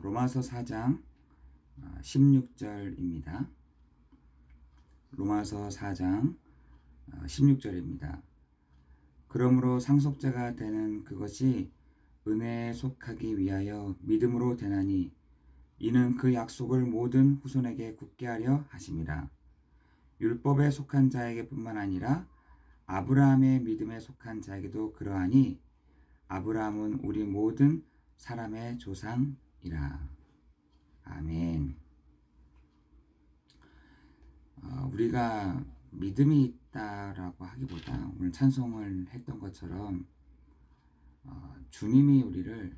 로마서 4장 16절입니다. 로마서 4장 16절입니다. 그러므로 상속자가 되는 그것이 은혜에 속하기 위하여 믿음으로 되나니 이는 그 약속을 모든 후손에게 굳게 하려 하심이라. 율법에 속한 자에게뿐만 아니라 아브라함의 믿음에 속한 자에게도 그러하니 아브라함은 우리 모든 사람의 조상이라. 아멘. 우리가 믿음이 있다라고 하기보다 오늘 찬송을 했던 것처럼 주님이 우리를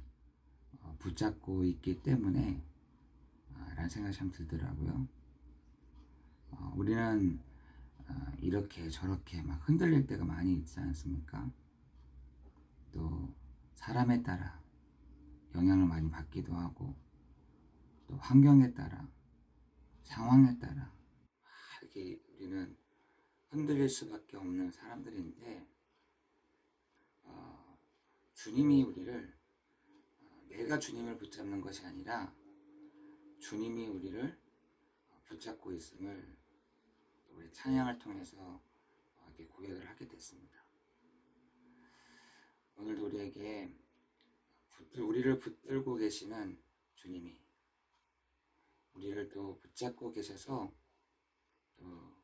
붙잡고 있기 때문에 라는 생각이 참 들더라고요. 우리는 이렇게 저렇게 막 흔들릴 때가 많이 있지 않습니까? 또 사람에 따라 영향을 많이 받기도 하고 또 환경에 따라 상황에 따라 이렇게 우리는 흔들릴 수밖에 없는 사람들인데 주님이 우리를 내가 주님을 붙잡는 것이 아니라 주님이 우리를 붙잡고 있음을 우리 찬양을 통해서 이렇게 고백을 하게 됐습니다. 오늘도 우리에게 우리를 붙들고 계시는 주님이 우리를 또 붙잡고 계셔서 또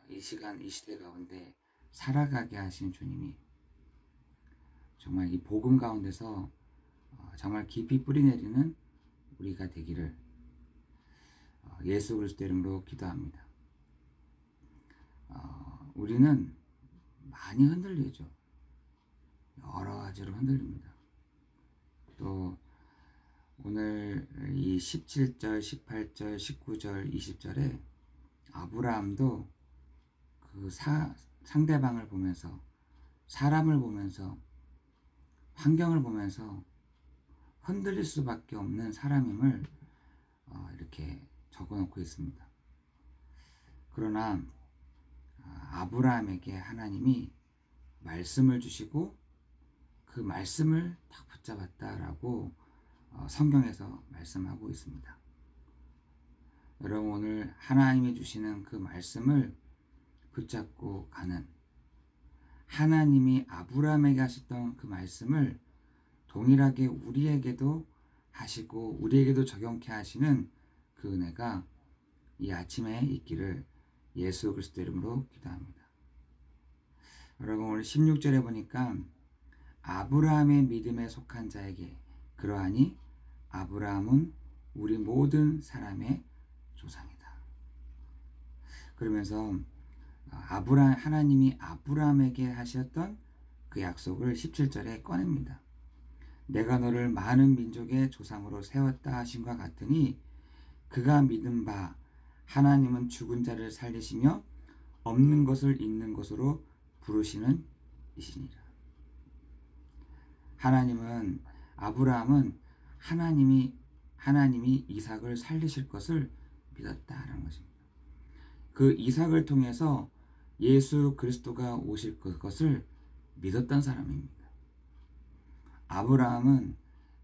이 시간 이 시대 가운데 살아가게 하신 주님이 정말 이 복음 가운데서 정말 깊이 뿌리내리는 우리가 되기를 예수 그리스도 이름으로 기도합니다. 우리는 많이 흔들리죠. 여러 가지로 흔들립니다. 또 오늘 이 17절, 18절, 19절, 20절에 아브라함도 그 상대방을 보면서 사람을 보면서 환경을 보면서 흔들릴 수밖에 없는 사람임을 이렇게 적어놓고 있습니다. 그러나 아브라함에게 하나님이 말씀을 주시고 그 말씀을 딱 붙잡았다라고 성경에서 말씀하고 있습니다. 여러분 오늘 하나님이 주시는 그 말씀을 붙잡고 가는 하나님이 아브라함에게 하셨던 그 말씀을 동일하게 우리에게도 하시고 우리에게도 적용케 하시는 그 은혜가 이 아침에 있기를 예수 그리스도 이름으로 기도합니다. 여러분 오늘 16절에 보니까 아브라함의 믿음에 속한 자에게 그러하니 아브라함은 우리 모든 사람의 조상이다. 그러면서 하나님이 아브라함에게 하셨던 그 약속을 17절에 꺼냅니다. 내가 너를 많은 민족의 조상으로 세웠다 하심과 같으니 그가 믿은 바 하나님은 죽은 자를 살리시며 없는 것을 있는 것으로 부르시는 이시니라. 아브라함은 하나님이 이삭을 살리실 것을 믿었다라는 것입니다. 그 이삭을 통해서 예수 그리스도가 오실 것을 믿었던 사람입니다. 아브라함은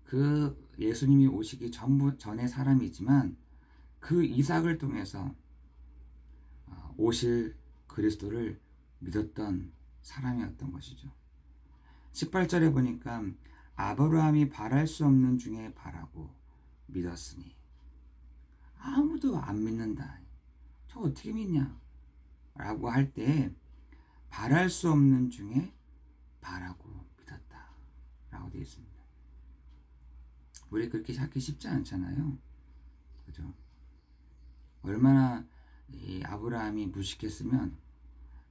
그 예수님이 오시기 전의 사람이지만 그 이삭을 통해서 오실 그리스도를 믿었던 사람이었던 것이죠. 18절에 보니까 아브라함이 바랄 수 없는 중에 바라고 믿었으니 아무도 안 믿는다. 저 어떻게 믿냐? 라고 할 때 바랄 수 없는 중에 바라고 믿었다. 라고 되어 있습니다. 우리 그렇게 찾기 쉽지 않잖아요. 그죠? 얼마나 이 아브라함이 무식했으면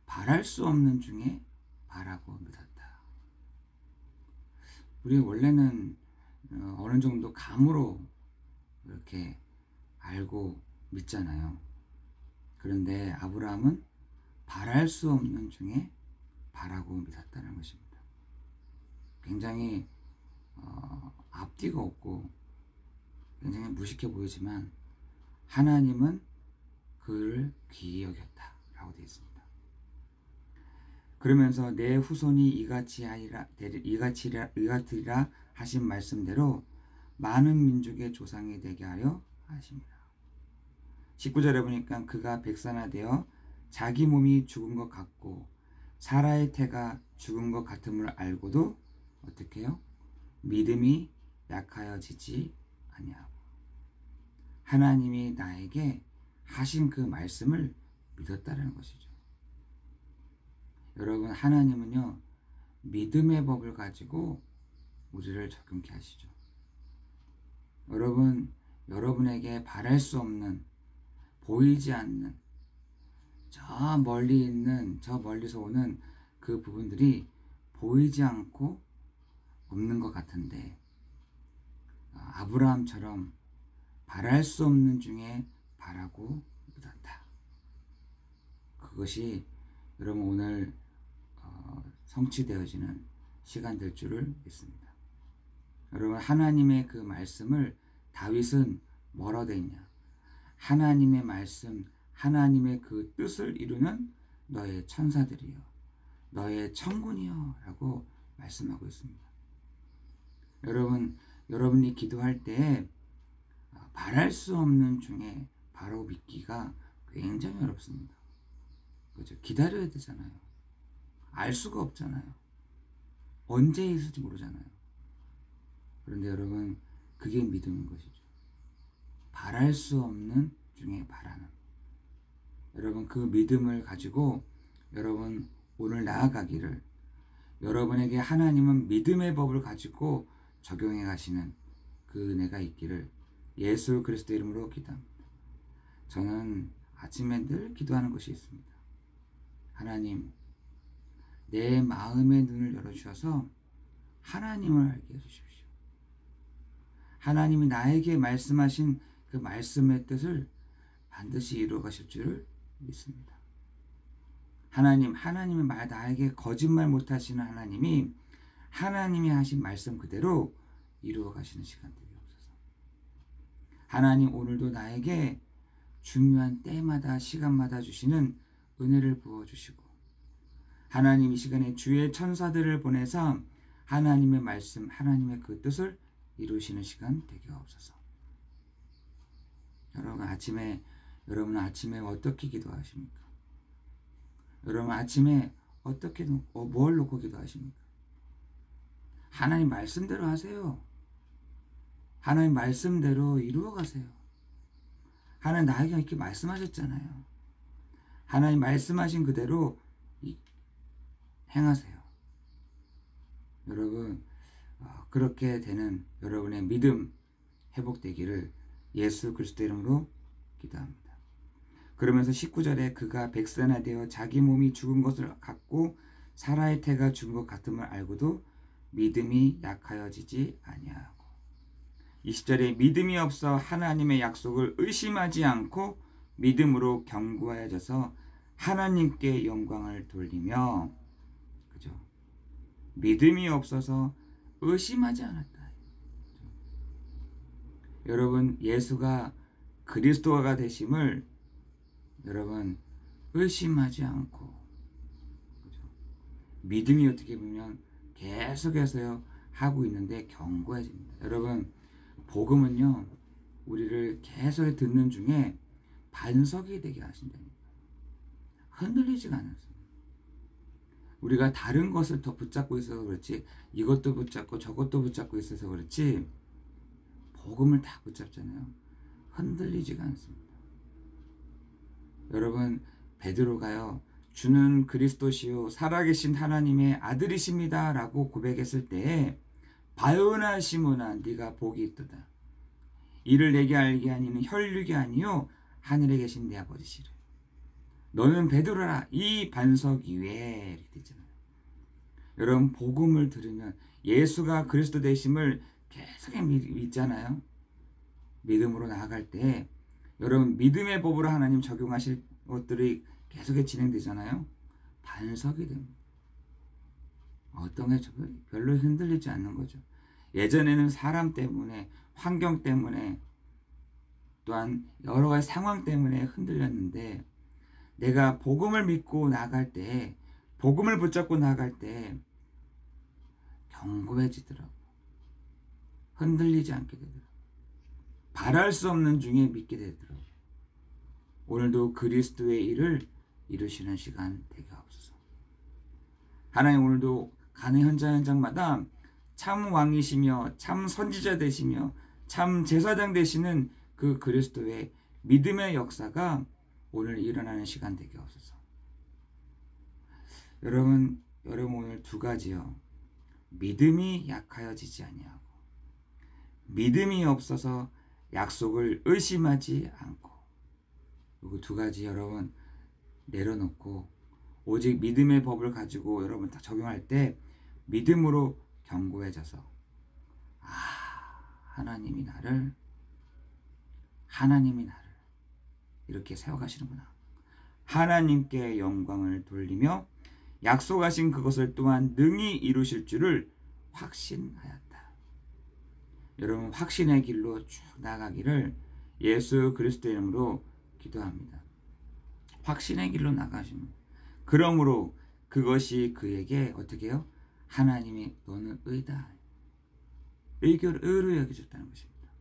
바랄 수 없는 중에 바라고 믿었다. 우리 원래는 어느 정도 감으로 이렇게 알고 믿잖아요. 그런데 아브라함은 바랄 수 없는 중에 바라고 믿었다는 것입니다. 굉장히 앞뒤가 없고 굉장히 무식해 보이지만 하나님은 그를 귀히 여겼다라고 되어 있습니다. 그러면서 내 후손이 이같으리라 하신 말씀대로 많은 민족의 조상이 되게 하려 하십니다. 19절에 보니까 그가 백산화되어 자기 몸이 죽은 것 같고 사라의 태가 죽은 것 같음을 알고도 어떻게 해요? 믿음이 약하여지지 아니하고 하나님이 나에게 하신 그 말씀을 믿었다는 것이죠. 여러분, 하나님은요 믿음의 법을 가지고 우리를 적용케 하시죠. 여러분에게 바랄 수 없는, 보이지 않는, 저 멀리서 오는 그 부분들이 보이지 않고 없는 것 같은데, 아브라함처럼 바랄 수 없는 중에 바라고 믿었다. 그것이 여러분 오늘 성취되어지는 시간 될 줄을 믿습니다. 여러분, 하나님의 그 말씀을 다윗은 뭐라고 되어 있냐? 하나님의 말씀, 하나님의 그 뜻을 이루는 너의 천사들이여, 너의 천군이여 라고 말씀하고 있습니다. 여러분이 기도할 때 바랄 수 없는 중에 바로 믿기가 굉장히 어렵습니다. 그렇죠? 기다려야 되잖아요. 알 수가 없잖아요. 언제 있을지 모르잖아요. 그런데 여러분, 그게 믿음인 것이죠. 바랄 수 없는 중에 바라는. 여러분, 그 믿음을 가지고 여러분 오늘 나아가기를, 여러분에게 하나님은 믿음의 법을 가지고 적용해 가시는 그 은혜가 있기를 예수 그리스도 이름으로 기도합니다. 저는 아침에 늘 기도하는 것이 있습니다. 하나님, 내 마음의 눈을 열어주셔서 하나님을 알게 해주십시오. 하나님이 나에게 말씀하신 그 말씀의 뜻을 반드시 이루어 가실 줄을 믿습니다. 하나님의 말, 나에게 거짓말 못하시는 하나님이 하신 말씀 그대로 이루어 가시는 시간 되게 없어서. 하나님, 오늘도 나에게 중요한 때마다 시간마다 주시는 은혜를 부어주시고, 하나님 이 시간에 주의 천사들을 보내서 하나님의 말씀, 하나님의 그 뜻을 이루시는 시간 되게 없어서. 여러분 아침에 어떻게 기도하십니까? 여러분 아침에 뭘 놓고 기도하십니까? 하나님 말씀대로 하세요. 하나님 말씀대로 이루어 가세요. 하나님 나에게 이렇게 말씀하셨잖아요. 하나님 말씀하신 그대로 행하세요. 여러분, 그렇게 되는 여러분의 믿음 회복되기를 예수 그리스도 이름으로 기도합니다. 그러면서 19절에 그가 백산화되어 자기 몸이 죽은 것을 같고 사라의 태가 죽은 것 같음을 알고도 믿음이 약하여지지 아니하고, 20절에 믿음이 없어 하나님의 약속을 의심하지 않고 믿음으로 견고해져서 하나님께 영광을 돌리며, 그죠? 믿음이 없어서 의심하지 않았다. 여러분, 예수가 그리스도가 되심을 여러분 의심하지 않고, 그죠? 믿음이 어떻게 보면 계속해서 하고 있는데 견고해집니다. 여러분, 복음은요 우리를 계속 듣는 중에 반석이 되게 하신다니까. 흔들리지가 않습니다. 우리가 다른 것을 더 붙잡고 있어서 그렇지, 이것도 붙잡고 저것도 붙잡고 있어서 그렇지, 복음을 다 붙잡잖아요. 흔들리지가 않습니다. 여러분, 베드로가요 주는 그리스도시요 살아계신 하나님의 아들이십니다 라고 고백했을 때에, 바요나 시몬아 네가 복이 있도다. 이를 내게 알게 하니는 혈육이 아니요 하늘에 계신 내 아버지시를. 너는 베드로라, 이 반석 위에, 이렇게 되잖아요. 여러분, 복음을 들으면 예수가 그리스도 되심을 계속 믿잖아요. 믿음으로 나아갈 때 여러분 믿음의 법으로 하나님 적용하실 것들이 계속 진행되잖아요. 반석이 됩니다. 어떤 게 별로 흔들리지 않는 거죠. 예전에는 사람 때문에, 환경 때문에, 또한 여러 가지 상황 때문에 흔들렸는데, 내가 복음을 믿고 나갈 때, 복음을 붙잡고 나갈 때 견고해지더라고. 흔들리지 않게 되더라고요. 바랄 수 없는 중에 믿게 되더라고요. 오늘도 그리스도의 일을 이루시는 시간 되게 하옵소서. 하나님, 오늘도 가는 현장마다 참 왕이시며 참 선지자 되시며 참 제사장 되시는 그 그리스도의 믿음의 역사가 오늘 일어나는 시간 되게 하옵소서. 여러분 오늘 두 가지요. 믿음이 약하여지지 아니하고 믿음이 없어서 약속을 의심하지 않고, 이 두 가지 여러분 내려놓고 오직 믿음의 법을 가지고 여러분 다 적용할 때 믿음으로 견고해져서 하나님이 나를 이렇게 세워가시는구나. 하나님께 영광을 돌리며 약속하신 그것을 또한 능히 이루실 줄을 확신하였다. 여러분, 확신의 길로 쭉 나가기를 예수 그리스도의 이름으로 기도합니다. 확신의 길로 나가시면, 그러므로 그것이 그에게 어떻게 해요? 하나님이 너는 의다, 의로 여겨줬다는 것입니다.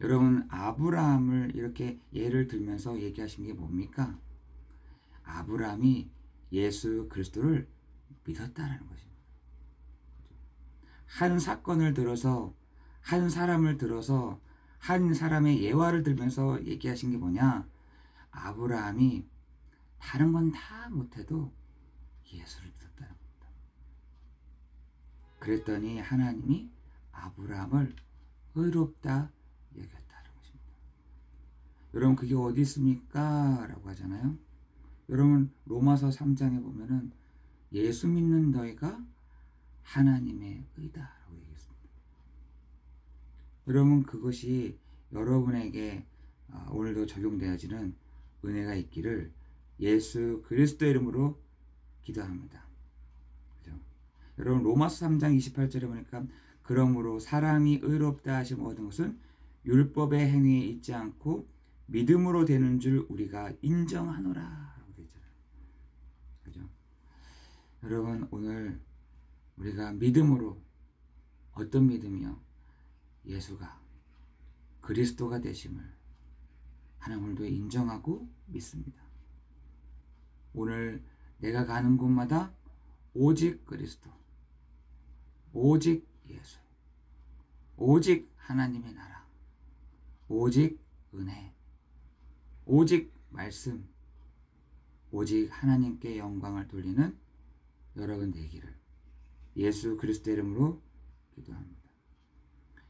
여러분, 아브라함을 이렇게 예를 들면서 얘기하신 게 뭡니까? 아브라함이 예수 그리스도를 믿었다라는 것입니다. 한 사건을 들어서, 한 사람을 들어서, 한 사람의 예화를 들면서 얘기하신 게 뭐냐? 아브라함이 다른 건 다 못해도 예수를 믿었다는 겁니다. 그랬더니 하나님이 아브라함을 의롭다 여겼다는 것입니다. 여러분, 그게 어디 있습니까? 라고 하잖아요. 여러분, 로마서 3장에 보면은 예수 믿는 너희가 하나님의 의다라고 얘기했습니다. 여러분, 그것이 여러분에게 오늘도 적용되어지는 은혜가 있기를 예수 그리스도의 이름으로 기도합니다. 그죠? 여러분, 로마서 3장 28절에 보니까 그러므로 사람이 의롭다 하심 얻은 것은 율법의 행위에 있지 않고 믿음으로 되는 줄 우리가 인정하노라 라고 되어 있잖아요. 그죠? 여러분, 오늘 우리가 믿음으로, 어떤 믿음이요? 예수가 그리스도가 되심을 하나님 오늘도 인정하고 믿습니다. 오늘 내가 가는 곳마다 오직 그리스도, 오직 예수, 오직 하나님의 나라, 오직 은혜, 오직 말씀, 오직 하나님께 영광을 돌리는 여러분 되기를 예수 그리스도의 이름으로 기도합니다.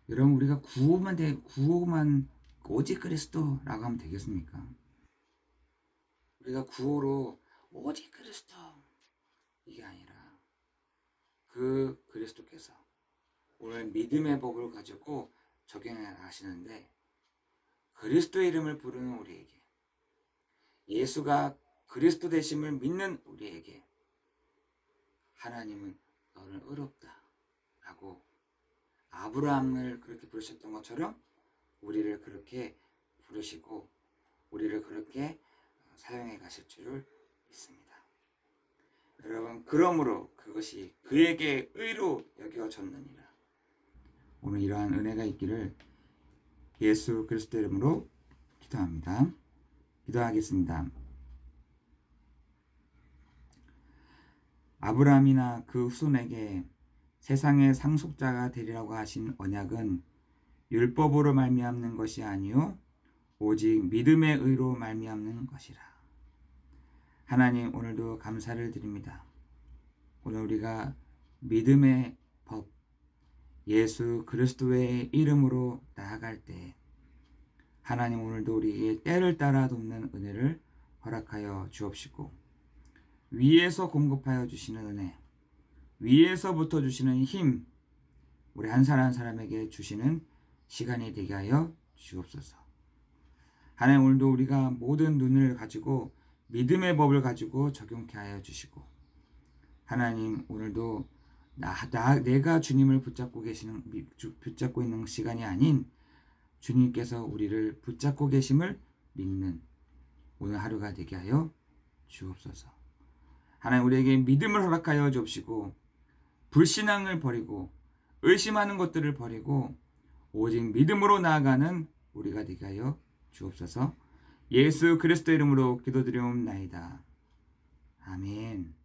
여러분, 우리가 구호만 오직 그리스도라고 하면 되겠습니까? 우리가 구호로 오직 그리스도 이게 아니라 그 그리스도께서 오늘 믿음의 법을 가지고 적용해 나가시는데, 그리스도의 이름을 부르는 우리에게, 예수가 그리스도 되심을 믿는 우리에게 하나님은 너는 의롭다 라고 아브라함을 그렇게 부르셨던 것처럼 우리를 그렇게 부르시고 우리를 그렇게 사용해 가실 줄을 믿습니다. 여러분, 그러므로 그것이 그에게 의로 여겨졌느니라. 오늘 이러한 은혜가 있기를 예수 그리스도 이름으로 기도합니다. 기도하겠습니다. 아브라함이나 그 후손에게 세상의 상속자가 되리라고 하신 언약은 율법으로 말미암는 것이 아니요 오직 믿음의 의로 말미암는 것이라. 하나님, 오늘도 감사를 드립니다. 오늘 우리가 믿음의 법, 예수 그리스도의 이름으로 나아갈 때 하나님, 오늘도 우리에게 때를 따라 돕는 은혜를 허락하여 주옵시고, 위에서 공급하여 주시는 은혜, 위에서부터 주시는 힘, 우리 한 사람 한 사람에게 주시는 시간이 되게 하여 주옵소서. 하나님, 오늘도 우리가 모든 눈을 가지고 믿음의 법을 가지고 적용케 하여 주시고, 하나님, 오늘도 내가 주님을 붙잡고 있는 시간이 아닌 주님께서 우리를 붙잡고 계심을 믿는 오늘 하루가 되게 하여 주옵소서. 하나님, 우리에게 믿음을 허락하여 주옵시고, 불신앙을 버리고 의심하는 것들을 버리고 오직 믿음으로 나아가는 우리가 되게 하여 주옵소서. 예수 그리스도 이름으로 기도드리옵나이다. 아멘.